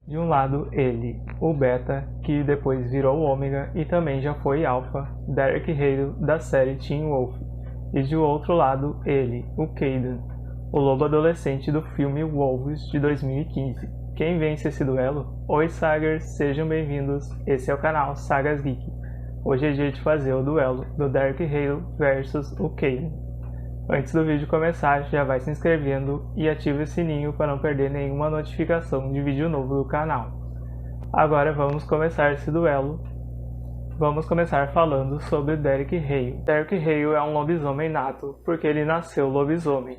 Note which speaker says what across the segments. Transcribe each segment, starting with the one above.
Speaker 1: De um lado ele, o Beta, que depois virou o Ômega e também já foi Alpha, Derek Hale da série Teen Wolf. E de outro lado ele, o Kaidan, o lobo adolescente do filme Wolves de 2015. Quem vence esse duelo? Oi Sagers, sejam bem-vindos, esse é o canal Sagas Geek. Hoje é dia de fazer o duelo do Derek Hale versus o Kaidan. Antes do vídeo começar, já vai se inscrevendo e ative o sininho para não perder nenhuma notificação de vídeo novo do canal. Agora vamos começar esse duelo. Vamos começar falando sobre Derek Hale. Derek Hale é um lobisomem nato, porque ele nasceu lobisomem,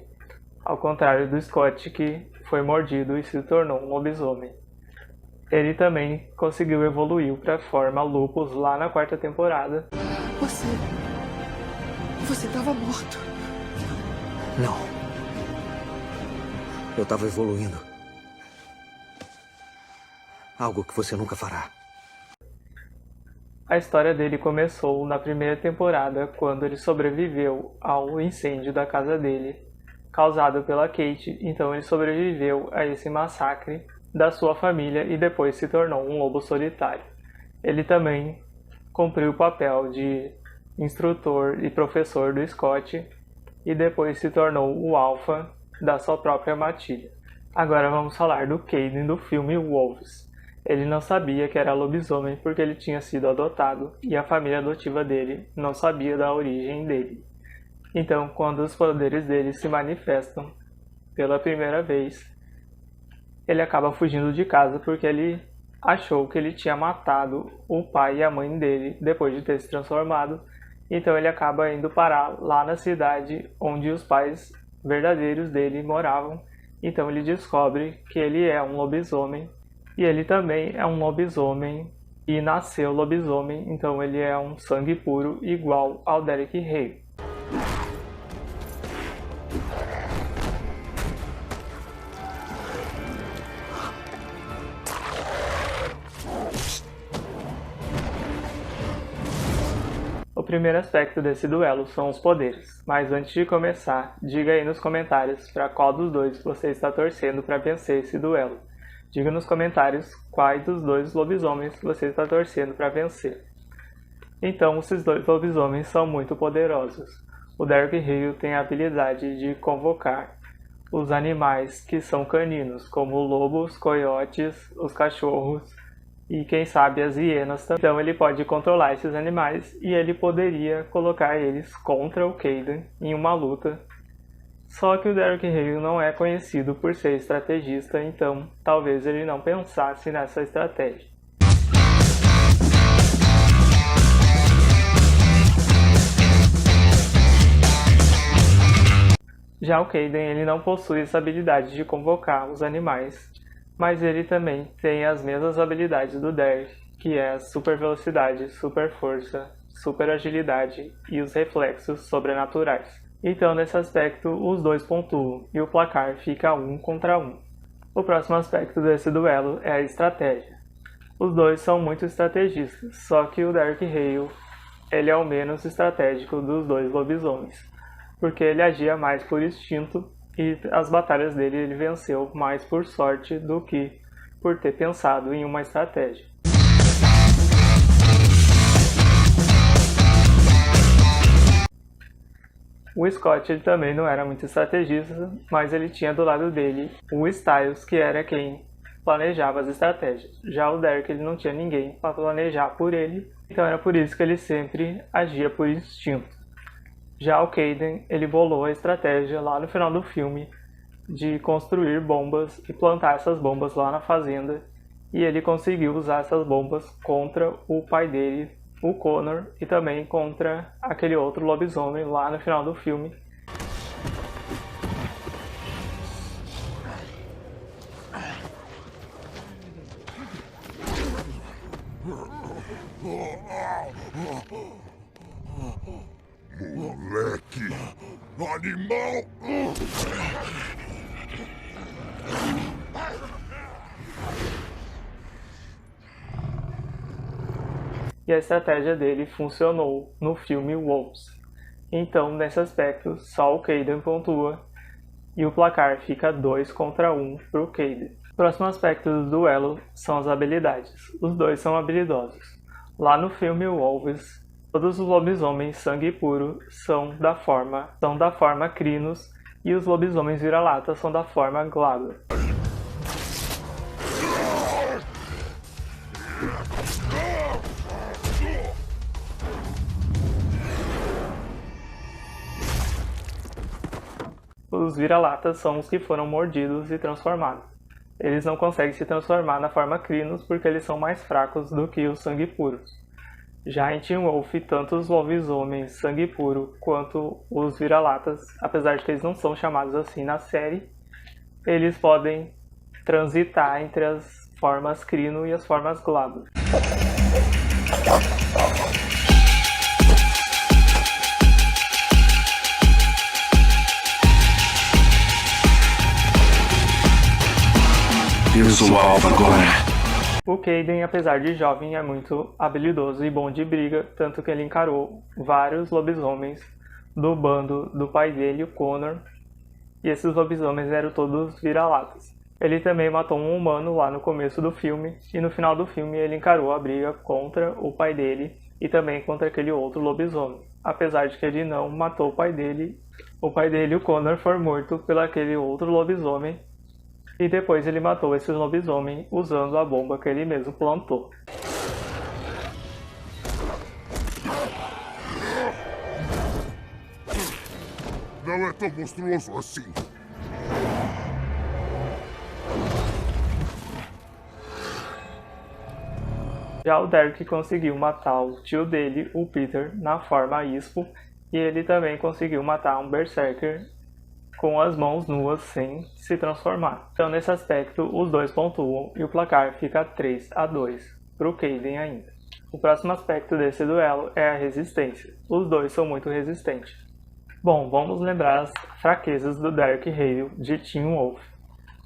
Speaker 1: ao contrário do Scott, que foi mordido e se tornou um lobisomem. Ele também conseguiu evoluir para a forma Lupus lá na 4ª temporada.
Speaker 2: Você estava morto.
Speaker 3: Não. Eu estava evoluindo. Algo que você nunca fará.
Speaker 1: A história dele começou na 1ª temporada, quando ele sobreviveu ao incêndio da casa dele, causado pela Kate. Então ele sobreviveu a esse massacre da sua família e depois se tornou um lobo solitário. Ele também cumpriu o papel de instrutor e professor do Scott e depois se tornou o alfa da sua própria matilha. Agora vamos falar do Kaidan do filme Wolves. Ele não sabia que era lobisomem porque ele tinha sido adotado e a família adotiva dele não sabia da origem dele. Então, quando os poderes dele se manifestam pela primeira vez, ele acaba fugindo de casa porque ele achou que ele tinha matado o pai e a mãe dele depois de ter se transformado. Então ele acaba indo parar lá na cidade onde os pais verdadeiros dele moravam. Então ele descobre que ele é um lobisomem e ele também é um lobisomem e nasceu lobisomem. Então ele é um sangue puro igual ao Derek Hale. O primeiro aspecto desse duelo são os poderes, mas antes de começar, diga aí nos comentários para qual dos dois você está torcendo para vencer esse duelo. Diga nos comentários quais dos dois lobisomens você está torcendo para vencer. Então, esses dois lobisomens são muito poderosos. O Derek Hale tem a habilidade de convocar os animais que são caninos, como lobos, coiotes, os cachorros e quem sabe as hienas também. Então ele pode controlar esses animais e ele poderia colocar eles contra o Kaidan em uma luta. Só que o Derek Hale não é conhecido por ser estrategista, então talvez ele não pensasse nessa estratégia. Já o Kaidan ele não possui essa habilidade de convocar os animais, mas ele também tem as mesmas habilidades do Derek, que é a super velocidade, super força, super agilidade e os reflexos sobrenaturais. Então, nesse aspecto, os dois pontuam e o placar fica 1 contra 1. O próximo aspecto desse duelo é a estratégia. Os dois são muito estrategistas, só que o Derek Hale ele é o menos estratégico dos dois lobisomens, porque ele agia mais por instinto e as batalhas dele ele venceu mais por sorte do que por ter pensado em uma estratégia. O Scott ele também não era muito estrategista, mas ele tinha do lado dele o Styles, que era quem planejava as estratégias. Já o Derek ele não tinha ninguém para planejar por ele, então era por isso que ele sempre agia por instinto. Já o Kaidan ele bolou a estratégia lá no final do filme de construir bombas e plantar essas bombas lá na fazenda, e ele conseguiu usar essas bombas contra o pai dele, o Connor, e também contra aquele outro lobisomem lá no final do filme.
Speaker 4: Moleque! Animal!
Speaker 1: E a estratégia dele funcionou no filme Wolves. Então, nesse aspecto, só o Kaidan pontua e o placar fica 2 contra 1 para o Kaidan. Próximo aspecto do duelo são as habilidades. Os dois são habilidosos. Lá no filme Wolves, todos os lobisomens sangue puro são da forma Crinos e os lobisomens vira-lata são da forma Glaber. Os vira-latas são os que foram mordidos e transformados. Eles não conseguem se transformar na forma Crinos porque eles são mais fracos do que os sangue puros. Já em Teen Wolf, tanto os lobisomens sangue puro quanto os vira-latas, apesar de que eles não são chamados assim na série, eles podem transitar entre as formas Crino e as formas Glaber. O Kaden, apesar de jovem, é muito habilidoso e bom de briga, tanto que ele encarou vários lobisomens do bando do pai dele, o Connor, e esses lobisomens eram todos vira-latas. Ele também matou um humano lá no começo do filme, e no final do filme ele encarou a briga contra o pai dele e também contra aquele outro lobisomem. Apesar de que ele não matou o pai dele, o Connor, foi morto pelo aquele outro lobisomem, e depois ele matou esse lobisomem usando a bomba que ele mesmo plantou.
Speaker 4: Não é tão monstruoso assim.
Speaker 1: Já o Derek conseguiu matar o tio dele, o Peter, na forma Ispo, e ele também conseguiu matar um Berserker com as mãos nuas sem se transformar. Então nesse aspecto os dois pontuam e o placar fica 3-2 para o Kaden ainda. O próximo aspecto desse duelo é a resistência. Os dois são muito resistentes. Bom, vamos lembrar as fraquezas do Derek Hale de Teen Wolf.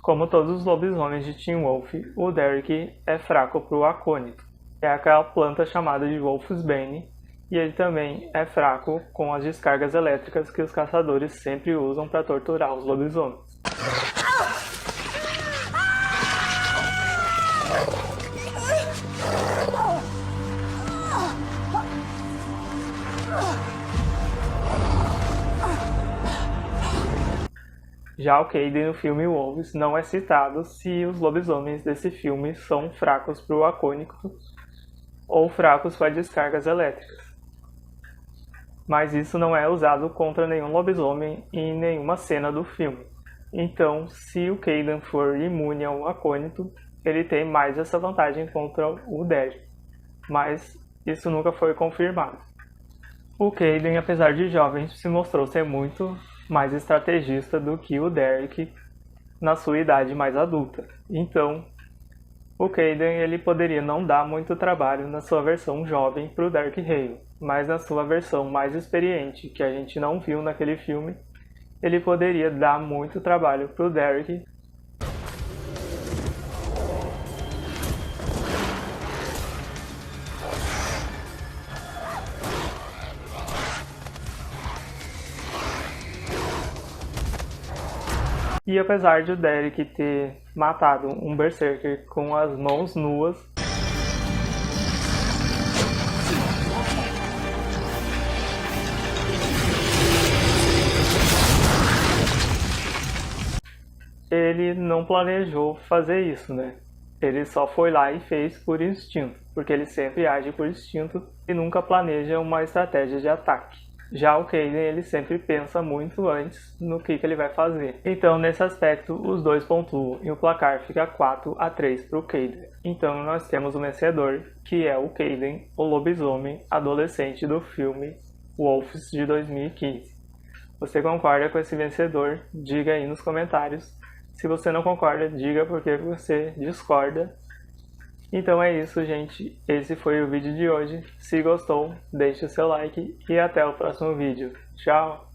Speaker 1: Como todos os lobisomens de Teen Wolf, o Derek é fraco para o acônito. É aquela planta chamada de Wolfsbane, e ele também é fraco com as descargas elétricas que os caçadores sempre usam para torturar os lobisomens. Já o Kaden no filme Wolves não é citado se os lobisomens desse filme são fracos para o acônito ou fracos para descargas elétricas. Mas isso não é usado contra nenhum lobisomem em nenhuma cena do filme. Então, se o Kaden for imune ao acônito, ele tem mais essa vantagem contra o Derek. Mas isso nunca foi confirmado. O Kaden, apesar de jovem, se mostrou ser muito mais estrategista do que o Derek na sua idade mais adulta. Então, o Kaden ele poderia não dar muito trabalho na sua versão jovem para o Derek Hale, mas na sua versão mais experiente, que a gente não viu naquele filme, ele poderia dar muito trabalho para o Derek. E apesar de o Derek ter matado um Berserker com as mãos nuas, ele não planejou fazer isso, né? Ele só foi lá e fez por instinto, porque ele sempre age por instinto e nunca planeja uma estratégia de ataque. Já o Kaden, ele sempre pensa muito antes no que ele vai fazer. Então, nesse aspecto, os dois pontuam e o placar fica 4-3 para o Kaden. Então, nós temos o vencedor, que é o Kaden, o lobisomem adolescente do filme Wolves de 2015. Você concorda com esse vencedor? Diga aí nos comentários. Se você não concorda, diga porque você discorda. Então é isso, gente. Esse foi o vídeo de hoje. Se gostou, deixe o seu like e até o próximo vídeo. Tchau!